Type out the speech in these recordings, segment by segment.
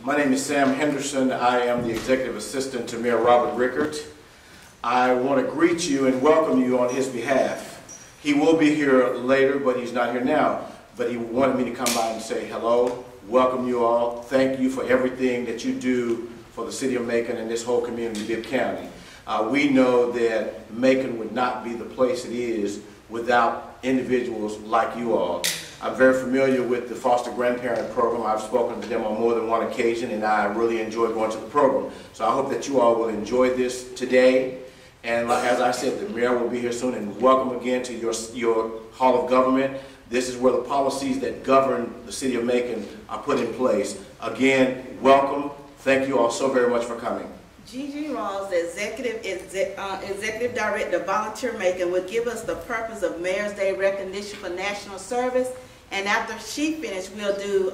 My name is Sam Henderson. I am the Executive Assistant to Mayor Robert Rickert. I want to greet you and welcome you on his behalf. He will be here later, but he's not here now. But he wanted me to come by and say hello, welcome you all. Thank you for everything that you do for the city of Macon and this whole community, Bibb County. We know that Macon would not be the place it is without individuals like you all. I'm very familiar with the foster grandparent program. I've spoken to them on more than one occasion, and I really enjoy going to the program. So I hope that you all will enjoy this today. And as I said, the mayor will be here soon, and welcome again to your Hall of Government. This is where the policies that govern the city of Macon are put in place. Again, welcome. Thank you all so very much for coming. Gigi Rawls, the Executive Director of Volunteer Macon, will give us the purpose of Mayor's Day recognition for national service. And after she finishes, we'll do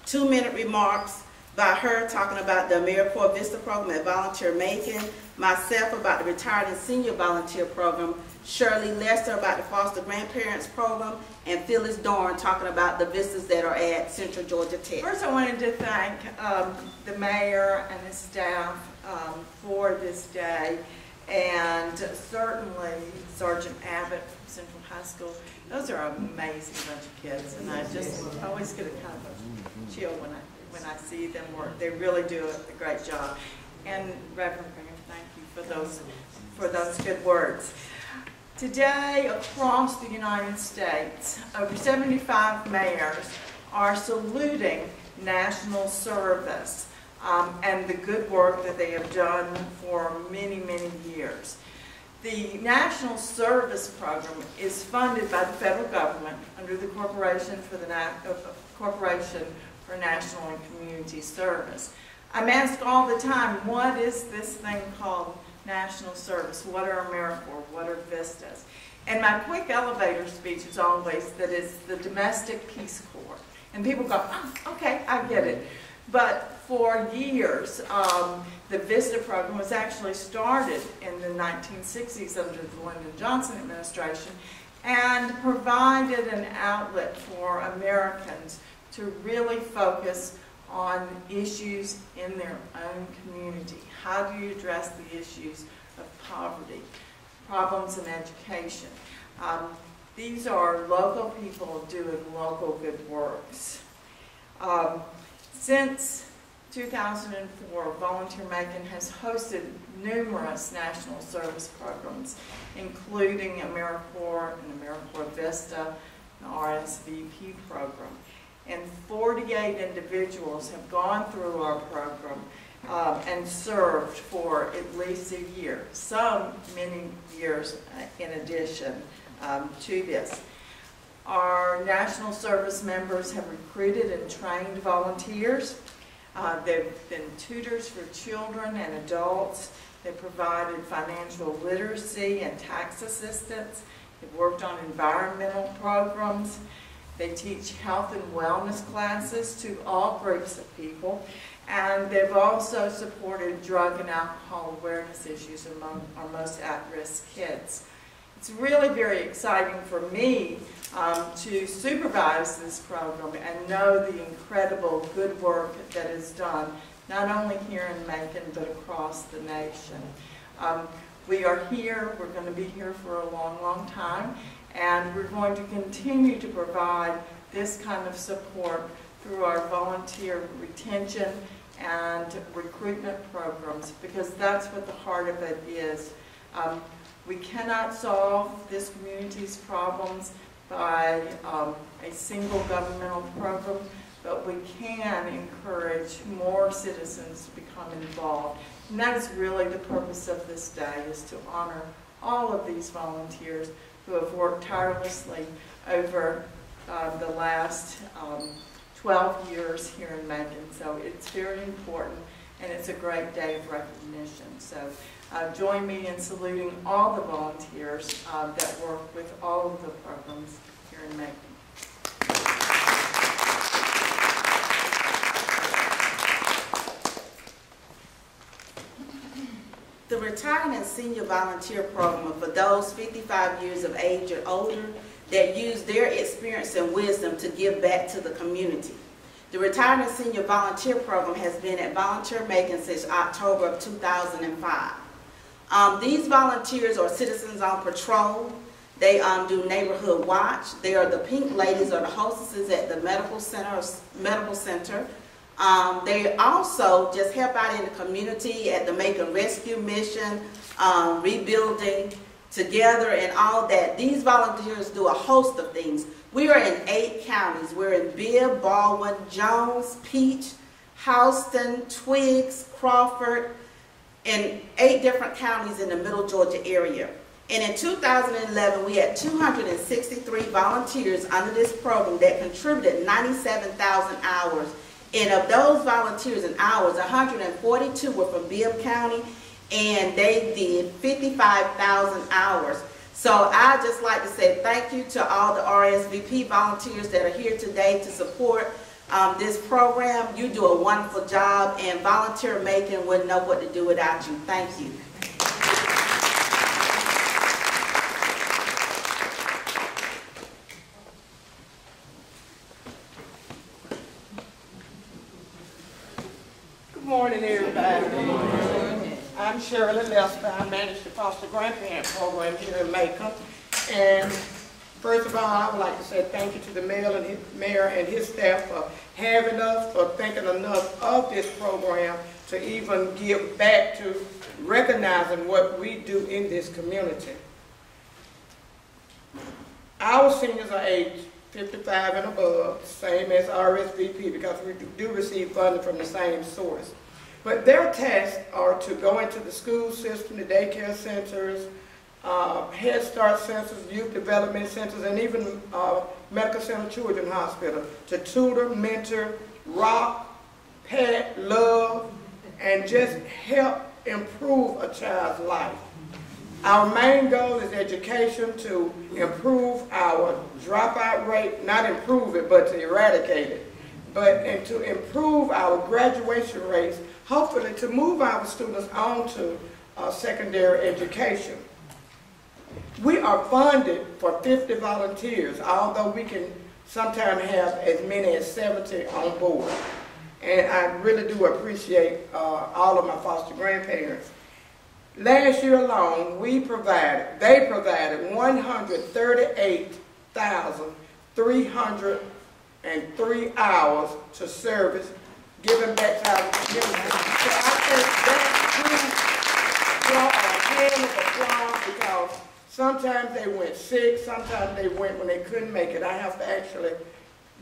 2-minute remarks by her talking about the AmeriCorps Vista program at Volunteer Macon, myself about the Retired and Senior Volunteer program, Shirley Lester about the Foster Grandparents program, and Phyllis Dorn talking about the vistas that are at Central Georgia Tech. First, I wanted to thank the mayor and his staff for this day, and certainly Sergeant Abbott from Central High School. Those are an amazing bunch of kids, and I just always get a kind of a chill when I see them work. They really do a great job. And Reverend Graham, thank you for those good words. Today, across the United States, over 75 mayors are saluting national service and the good work that they have done for many, many years. The National Service Program is funded by the federal government under the Corporation for National and Community Service. I'm asked all the time, what is this thing called national service? What are AmeriCorps? What are vistas? And my quick elevator speech is always that it's the Domestic Peace Corps. And people go, oh, okay, I get it. But for years, the VISTA program was actually started in the 1960s under the Lyndon Johnson administration and provided an outlet for Americans to really focus on issues in their own community. How do you address the issues of poverty, problems in education? These are local people doing local good works. Since 2004, Volunteer Macon has hosted numerous national service programs, including AmeriCorps and AmeriCorps Vista, and RSVP program. And 48 individuals have gone through our program and served for at least a year, some many years in addition to this. Our national service members have recruited and trained volunteers. They've been tutors for children and adults. They've provided financial literacy and tax assistance. They've worked on environmental programs. They teach health and wellness classes to all groups of people. And they've also supported drug and alcohol awareness issues among our most at-risk kids. It's really very exciting for me to supervise this program and know the incredible good work that is done, not only here in Macon, but across the nation. We are here, we're going to be here for a long, long time, and we're going to continue to provide this kind of support through our volunteer retention and recruitment programs, because that's what the heart of it is. We cannot solve this community's problems by a single governmental program, but we can encourage more citizens to become involved. And that is really the purpose of this day, is to honor all of these volunteers who have worked tirelessly over the last 12 years here in Macon. So it's very important, and it's a great day of recognition. So join me in saluting all the volunteers that work with all of the programs here in Macon. The Retired and Senior Volunteer Program for those 55 years of age or older that use their experience and wisdom to give back to the community. The Retired and Senior Volunteer Program has been at Volunteer Macon since October of 2005. These volunteers are citizens on patrol. They do neighborhood watch. They are the pink ladies or the hostesses at the medical center. They also just help out in the community at the Macon Rescue Mission, rebuilding together and all that. These volunteers do a host of things. We are in 8 counties. We're in Bibb, Baldwin, Jones, Peach, Houston, Twiggs, Crawford, in 8 different counties in the Middle Georgia area. And in 2011, we had 263 volunteers under this program that contributed 97,000 hours. And of those volunteers and hours, 142 were from Bibb County, and they did 55,000 hours. So I'd just like to say thank you to all the RSVP volunteers that are here today to support this program. You do a wonderful job, and Volunteer Macon wouldn't know what to do without you. Thank you. Good morning, everybody. Good morning. I'm Shirley Lester. I manage the foster grandparent program here in Macon. And first of all, I would like to say thank you to the mayor and his staff for having us, for thinking enough of this program to even give back to recognizing what we do in this community. Our seniors are aged 55 and above, same as RSVP, because we do receive funding from the same source. But their tasks are to go into the school system, the daycare centers, Head Start centers, youth development centers, and even Medical Center Children's Hospital to tutor, mentor, rock, pet, love, and just help improve a child's life. Our main goal is education, to improve our dropout rate, not improve it, but to eradicate it, and to improve our graduation rates, hopefully to move our students on to secondary education. We are funded for 50 volunteers, although we can sometimes have as many as 70 on board. And I really do appreciate all of my foster grandparents. Last year alone, they provided 138,303 hours to service, giving back to our community. So I think that's a hand of applause, because sometimes they went sick, sometimes they went when they couldn't make it. I have to actually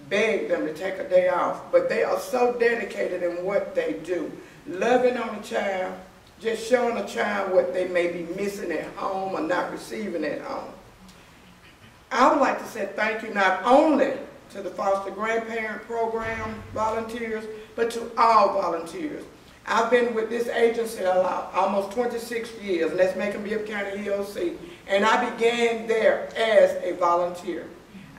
beg them to take a day off. But they are so dedicated in what they do, loving on a child, just showing a child what they may be missing at home or not receiving at home. I would like to say thank you not only to the foster grandparent program volunteers, but to all volunteers. I've been with this agency almost 26 years, and that's Macon Bibb County EOC, and I began there as a volunteer.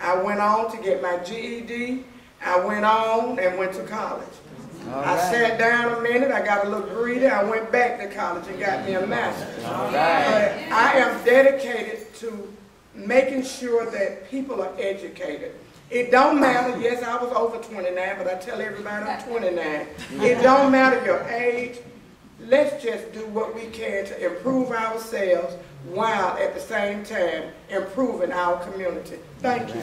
I went on to get my GED. I went on and went to college. I sat down a minute, I got a little greedy, I went back to college and got me a master's. But I am dedicated to making sure that people are educated. It don't matter, yes, I was over 29, but I tell everybody I'm 29. It don't matter your age. Let's just do what we can to improve ourselves while at the same time improving our community. Thank you.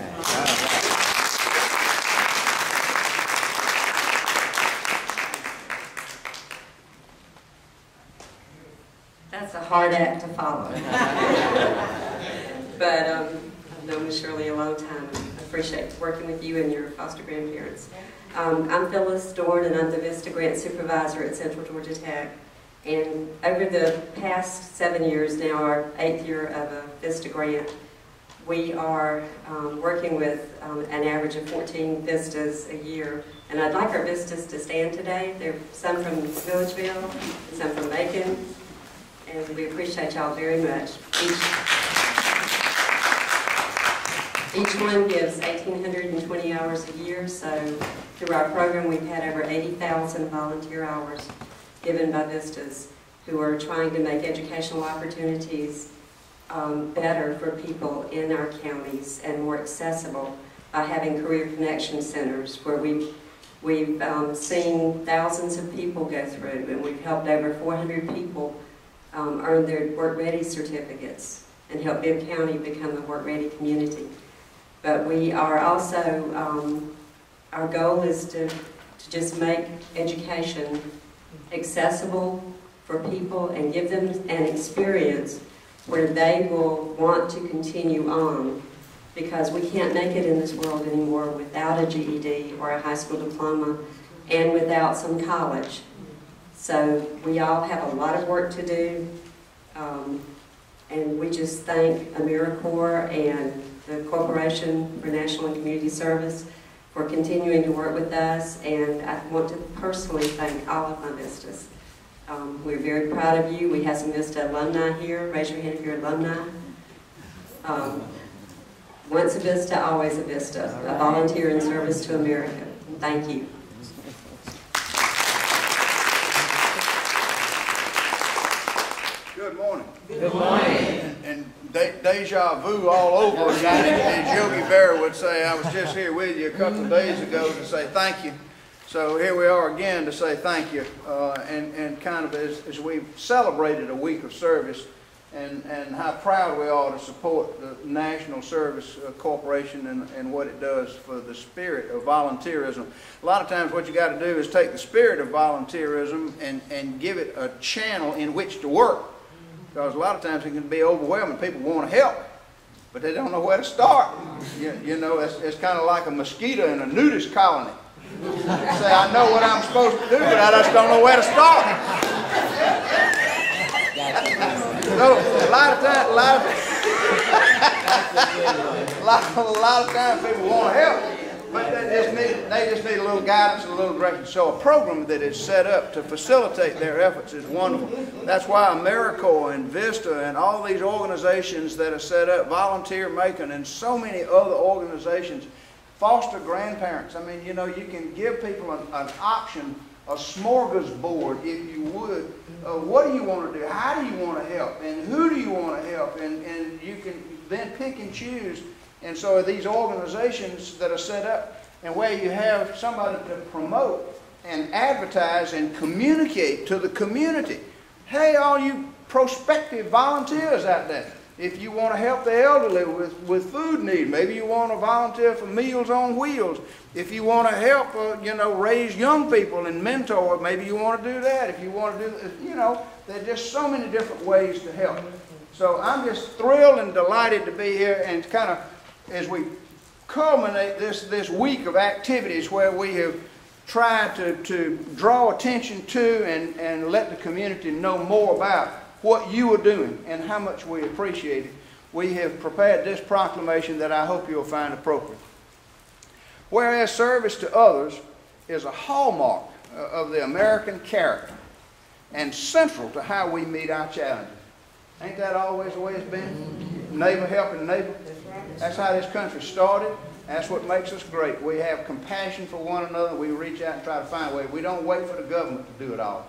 That's a hard act to follow. But I've known Ms. Shirley a long time. I appreciate working with you and your foster grandparents. I'm Phyllis Dorn, and I'm the Vista Grant Supervisor at Central Georgia Tech. And over the past 7 years now, our 8th year of a Vista Grant, we are working with an average of 14 Vistas a year. And I'd like our Vistas to stand today. There are some from Milledgeville, some from Macon, and we appreciate y'all very much. Each one gives 1,820 hours a year, so through our program we've had over 80,000 volunteer hours given by Vistas who are trying to make educational opportunities better for people in our counties and more accessible by having career connection centers where we We've seen thousands of people go through, and we've helped over 400 people earn their work-ready certificates and help Bibb County become a work-ready community. But we are also, our goal is to just make education accessible for people and give them an experience where they will want to continue on, because we can't make it in this world anymore without a GED or a high school diploma and without some college. So we all have a lot of work to do, and we just thank AmeriCorps and the Corporation for National and Community Service for continuing to work with us, and I want to personally thank all of my Vistas. We're very proud of you. We have some Vista alumni here. Raise your hand if you're alumni. Once a Vista, always a Vista. A volunteer in service to America. Thank you. Good morning. Good morning. And deja vu all over again, as Yogi Berra would say. I was just here with you a couple of days ago to say thank you. So here we are again to say thank you, and kind of as we've celebrated a week of service, and how proud we are to support the National Service Corporation and what it does for the spirit of volunteerism. A lot of times what you got to do is take the spirit of volunteerism and give it a channel in which to work. Because a lot of times it can be overwhelming. People want to help, but they don't know where to start. You know, it's kind of like a mosquito in a nudist colony. You say, I know what I'm supposed to do, but I just don't know where to start. So a lot of times people want to help, but they just need a little guidance and a little direction. So a program that is set up to facilitate their efforts is wonderful. That's why AmeriCorps and Vista and all these organizations that are set up, Volunteer Macon and so many other organizations, foster grandparents. I mean, you know, you can give people an option, a smorgasbord, if you would. What do you want to do? How do you want to help? And who do you want to help? And you can then pick and choose. And so these organizations that are set up, and where you have somebody to promote and advertise and communicate to the community. Hey, all you prospective volunteers out there, if you want to help the elderly with food need, maybe you want to volunteer for Meals on Wheels. If you want to help, you know, raise young people and mentor, maybe you want to do that. If you want to do, you know, there are just so many different ways to help. So I'm just thrilled and delighted to be here, and kind of as we culminate this week of activities where we have tried to draw attention to and let the community know more about what you are doing and how much we appreciate it, we have prepared this proclamation that I hope you'll find appropriate. Whereas service to others is a hallmark of the American character and central to how we meet our challenges. Ain't that always the way it's been? Neighbor helping neighbor. That's how this country started. That's what makes us great. We have compassion for one another. We reach out and try to find a way. We don't wait for the government to do it all.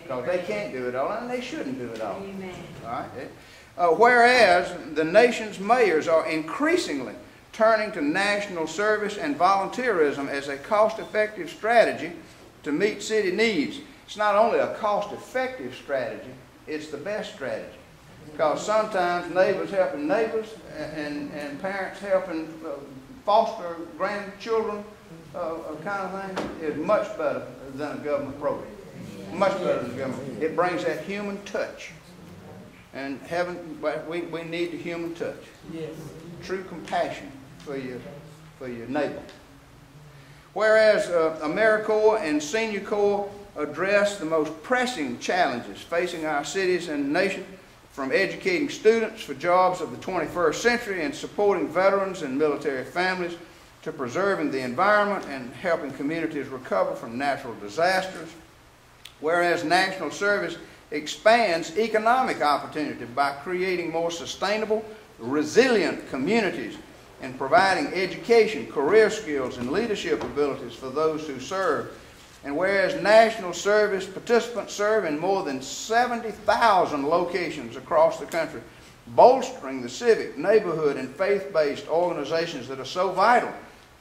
Because they can't do it all, and they shouldn't do it all. Amen. All right? Whereas the nation's mayors are increasingly turning to national service and volunteerism as a cost-effective strategy to meet city needs. It's not only a cost-effective strategy, it's the best strategy. Because sometimes neighbors helping neighbors and parents helping foster grandchildren kind of thing is much better than a government program. Much better than government. It brings that human touch. And we need the human touch. Yes. True compassion for your neighbor. Whereas AmeriCorps and Senior Corps address the most pressing challenges facing our cities and nation, from educating students for jobs of the 21st century and supporting veterans and military families, to preserving the environment and helping communities recover from natural disasters. Whereas national service expands economic opportunity by creating more sustainable, resilient communities and providing education, career skills, and leadership abilities for those who serve. And whereas national service participants serve in more than 70,000 locations across the country, bolstering the civic, neighborhood, and faith-based organizations that are so vital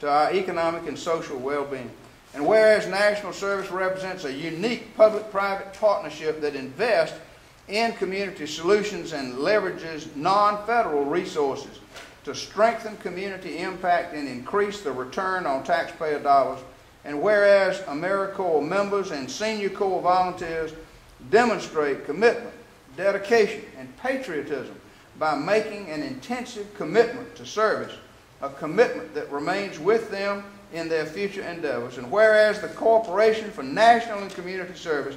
to our economic and social well-being. And whereas national service represents a unique public-private partnership that invests in community solutions and leverages non-federal resources to strengthen community impact and increase the return on taxpayer dollars. And whereas AmeriCorps members and Senior Corps volunteers demonstrate commitment, dedication, and patriotism by making an intensive commitment to service, a commitment that remains with them in their future endeavors. And whereas the Corporation for National and Community Service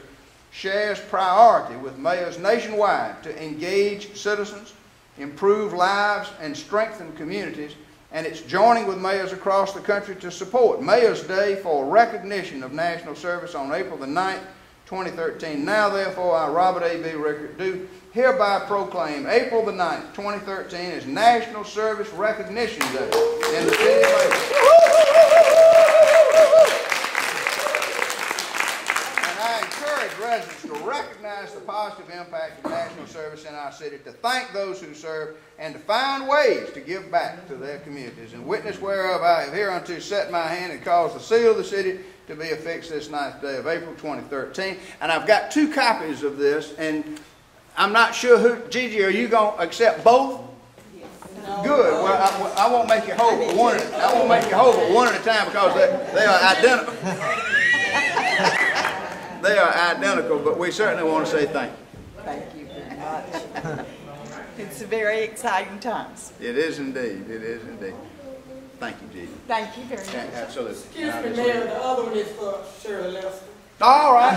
shares priority with mayors nationwide to engage citizens, improve lives, and strengthen communities, and it's joining with mayors across the country to support Mayor's Day for recognition of national service on April the 9th, 2013. Now, therefore, I, Robert A.B. Rickert, do hereby proclaim April the 9th, 2013 as National Service Recognition Day in the city of Macon. And I encourage residents to recognize the positive impact of national service in our city, to thank those who serve, and to find ways to give back to their communities. And witness whereof I have hereunto set my hand and caused the seal of the city to be affixed this 9th day of April 2013. And I've got 2 copies of this, and I'm not sure who, Gigi, are you going to accept both? No. Good. Well, I won't make you hold but one. I won't make you hold but one at a time because they are identical. They are identical, but we certainly want to say thank you. Thank you very much. It's very exciting times. It is indeed. It is indeed. Thank you, Gigi. Thank you very much. Absolutely. Excuse me, Mayor, the other one is for Shirley Lester. All right.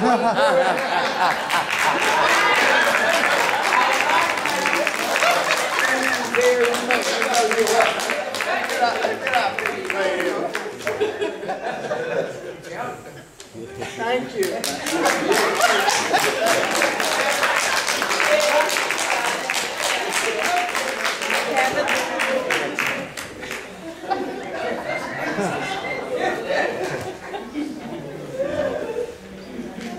Thank you.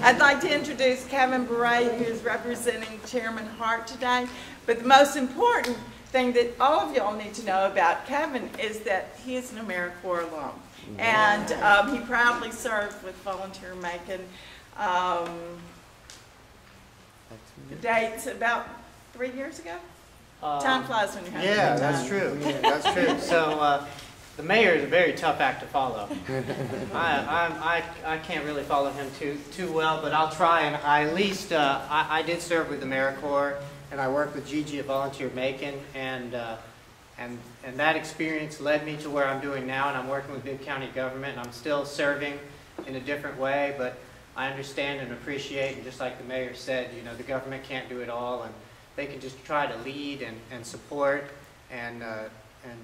I'd like to introduce Kevin Bray, who is representing Chairman Hart today. But the most important thing that all of y'all need to know about Kevin is that he is an AmeriCorps alum. And he proudly served with Volunteer Macon. Dates about 3 years ago? Time flies when you're having a Yeah, good time. that's true. That's true. So the mayor is a very tough act to follow. I can't really follow him too well, but I'll try. And I at least I did serve with the AmeriCorps, and I worked with Gigi at Volunteer Macon, and that experience led me to where I'm doing now, and I'm working with Bibb County government, and I'm still serving in a different way, but I understand and appreciate, and just like the mayor said, you know, the government can't do it all, and they can just try to lead and support and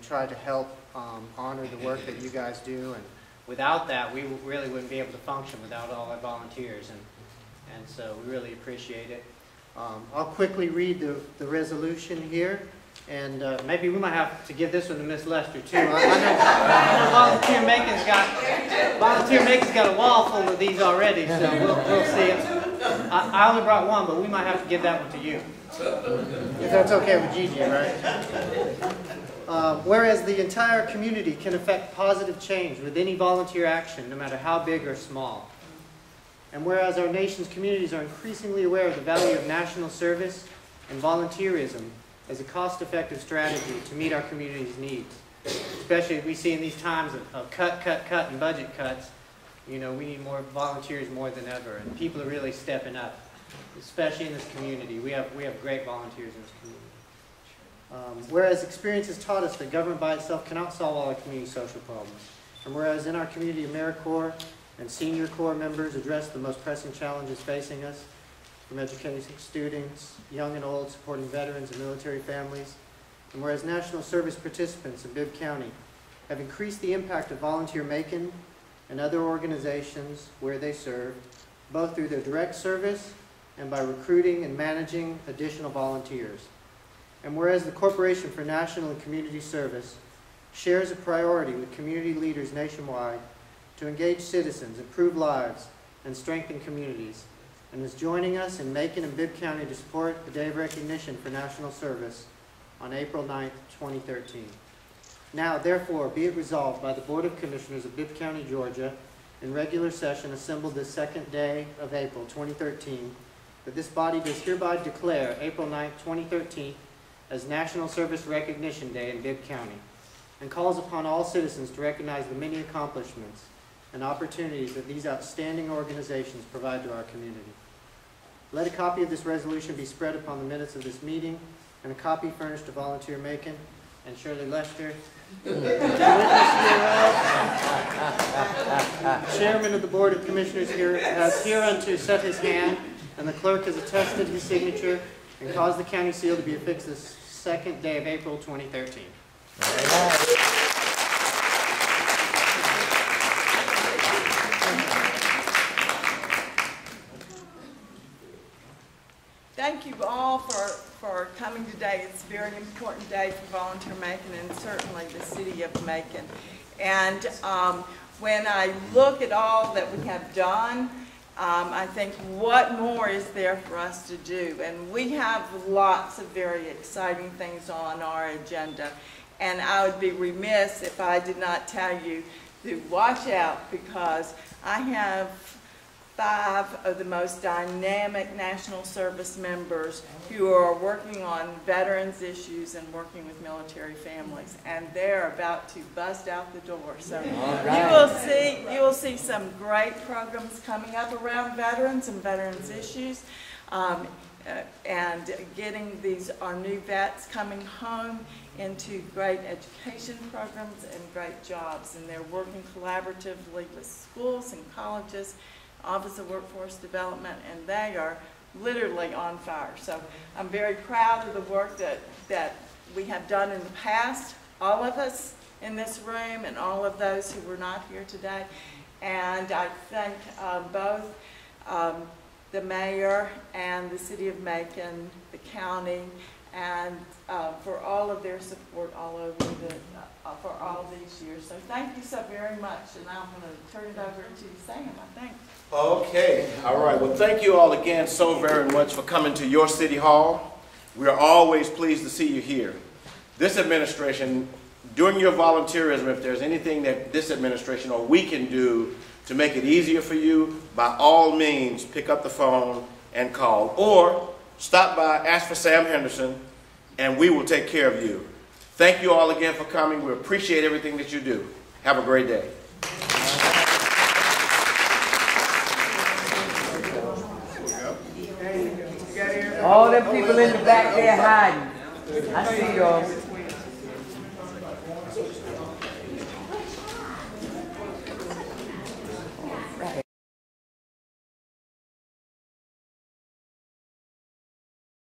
try to help honor the work that you guys do. And without that, we really wouldn't be able to function without all our volunteers, and so we really appreciate it. I'll quickly read the resolution here, and maybe we might have to give this one to Miss Lester too. I know Volunteer Macon's got a wall full of these already, so we'll see. I only brought one, but we might have to give that one to you, if that's okay with Gigi, right? Whereas the entire community can affect positive change with any volunteer action, no matter how big or small. And whereas our nation's communities are increasingly aware of the value of national service and volunteerism as a cost-effective strategy to meet our community's needs, especially we see in these times of cut, and budget cuts, you know, we need more volunteers more than ever, and people are really stepping up, especially in this community. We have great volunteers in this community. Whereas experience has taught us that government by itself cannot solve all our community social problems. And whereas in our community, AmeriCorps and Senior Corps members address the most pressing challenges facing us, from educating students, young and old, supporting veterans and military families. And whereas national service participants in Bibb County have increased the impact of Volunteer Macon and other organizations where they serve, both through their direct service and by recruiting and managing additional volunteers. And whereas the Corporation for National and Community Service shares a priority with community leaders nationwide to engage citizens, improve lives, and strengthen communities, and is joining us in Macon and Bibb County to support the Day of Recognition for National Service on April 9th, 2013. Now, therefore, be it resolved by the Board of Commissioners of Bibb County, Georgia, in regular session assembled this second day of April 2013, that this body does hereby declare April 9, 2013 as National Service Recognition Day in Bibb County, and calls upon all citizens to recognize the many accomplishments and opportunities that these outstanding organizations provide to our community. Let a copy of this resolution be spread upon the minutes of this meeting, and a copy furnished to Volunteer Macon and Shirley Lester, Chairman of the Board of Commissioners has hereunto set his hand, and the clerk has attested his signature and caused the county seal to be affixed this second day of April 2013. Thank you all for coming today. It's a very important day for Volunteer Macon and certainly the city of Macon. And when I look at all that we have done, I think what more is there for us to do? And we have lots of very exciting things on our agenda. And I would be remiss if I did not tell you to watch out, because I have 5 of the most dynamic national service members who are working on veterans issues and working with military families, and they're about to bust out the door. So you will see some great programs coming up around veterans and veterans issues, and getting our new vets coming home into great education programs and great jobs. And they're working collaboratively with schools and colleges, Office of Workforce Development, and they are literally on fire. So I'm very proud of the work that we have done in the past, all of us in this room and all of those who were not here today. And I thank both the mayor and the city of Macon, the county, and for all of their support all over for all these years. So thank you so very much, and I'm going to turn it over to Sam, I think. Okay, all right. Well, thank you all again so very much for coming to your city hall. We are always pleased to see you here. This administration, during your volunteerism, if there's anything that this administration or we can do to make it easier for you, by all means, pick up the phone and call, or stop by, ask for Sam Henderson, and we will take care of you. Thank you all again for coming. We appreciate everything that you do. Have a great day. All them people in the back there hiding. I see y'all.